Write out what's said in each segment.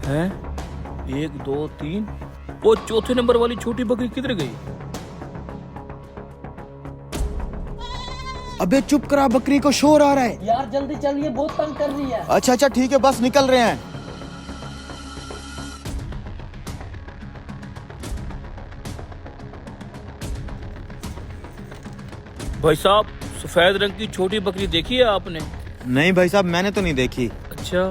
हैं? 1 2 3। वो चौथे नंबर वाली छोटी बकरी किधर गई? अबे चुप करा, बकरी को शोर आ रहा है। यार जल्दी चलिए, बहुत तंग कर रही है। अच्छा अच्छा ठीक है, बस निकल रहे हैं। भाई साहब, सफेद रंग की छोटी बकरी देखी है आपने? नहीं भाई साहब, मैंने तो नहीं देखी। अच्छा।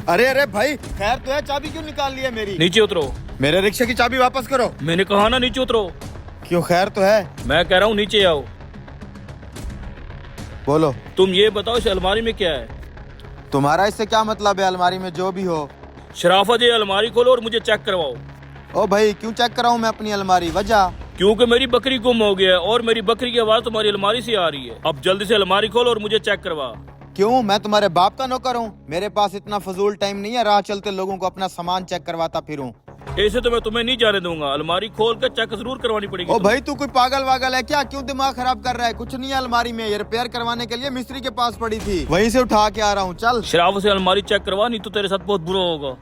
अरे अरे भाई, खैर तो है, चाबी क्यों निकाल ली है मेरी? नीचे उतरो। मेरे रिक्शे की चाबी वापस करो। मैंने कहा ना नीचे उतरो। क्यों, खैर तो है? मैं कह रहा हूँ नीचे आओ। बोलो। तुम ये बताओ इस अलमारी में क्या है? तुम्हारा इससे क्या मतलब है? अलमारी में जो भी हो। शराफत, ये अलमारी खोलो और मुझे चेक करवाओ। ओ भाई, क्यों चेक कराऊं मैं अपनी अलमारी? वजह? क्योंकि मेरी बकरी गुम हो गया है और मेरी बकरी की आवाज तुम्हारी अलमारी से आ रही है। अब जल्दी से अलमारी खोलो और मुझे चेक करवा। क्यों, मैं तुम्हारे बाप का नौकर हूँ? मेरे पास इतना फजूल टाइम नहीं है राह चलते लोगों को अपना सामान चेक करवाता फिरूं। ऐसे तो मैं तुम्हें नहीं जाने दूंगा। अलमारी खोल कर चेक जरूर करवानी पड़ेगी। ओ भाई, तू कोई पागल वागल है क्या? क्यों दिमाग खराब कर रहा है? कुछ नहीं है अलमारी में, ये रिपेयर करवाने के लिए मिस्त्री के पास पड़ी थी, वहीं से उठा के आ रहा हूँ। चल। शराफत से अलमारी चेक करवा, नहीं तो तेरे साथ बहुत बुरा होगा।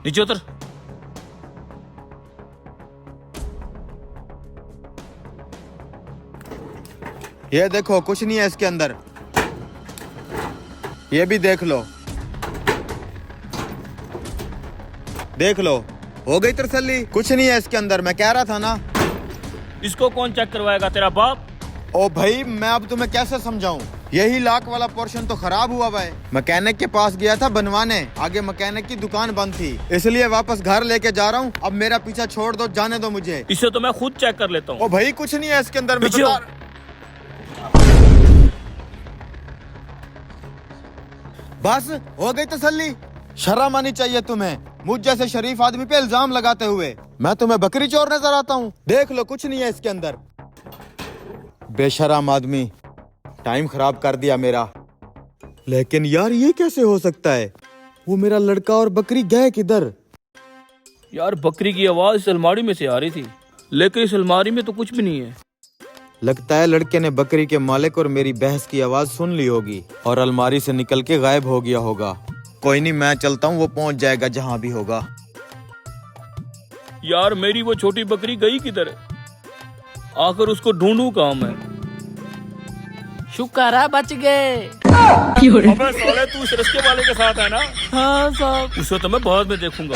नीचे उतर। ये देखो, कुछ नहीं है इसके अंदर। ये भी देख लो, देख लो। हो गई तसल्ली? कुछ नहीं है इसके अंदर, मैं कह रहा था ना। इसको कौन चेक करवाएगा, तेरा बाप? ओ भाई, मैं अब तुम्हें कैसे समझाऊं? यही लाख वाला पोर्शन तो खराब हुआ है। मैकेनिक के पास गया था बनवाने, आगे मैकेनिक की दुकान बंद थी, इसलिए वापस घर लेके जा रहा हूँ। अब मेरा पीछा छोड़ दो, जाने दो मुझे। इसे तो मैं खुद चेक कर लेता हूँ। ओ भाई, कुछ नहीं है इसके अंदर, मैं पीछे हो। बता। बस हो गई तसल्ली? शर्म आनी चाहिए तुम्हें, मुझ जैसे शरीफ आदमी पे इल्जाम लगाते हुए। मैं तुम्हें बकरी चोर नजर आता हूँ? देख लो, कुछ नहीं है इसके अंदर। बेशरम आदमी, टाइम खराब कर दिया मेरा। लेकिन यार, ये कैसे हो सकता है? वो मेरा लड़का और बकरी गए किधर? यार, बकरी की आवाज इस अलमारी में से आ रही थी, लेकिन इस अलमारी में तो कुछ भी नहीं है। लगता है लड़के ने बकरी के मालिक और मेरी बहस की आवाज सुन ली होगी और अलमारी से निकल के गायब हो गया होगा। कोई नहीं, मैं चलता हूँ, वो पहुंच जाएगा जहां भी होगा। यार, मेरी वो छोटी बकरी गई किधर है? आखिर उसको ढूंढूं कहाँ मैं? शुक्र है बच गए। अबे साले, तू इस रिश्ते वाले के साथ है ना? हाँ साहब। उसे तो मैं बाद में देखूंगा।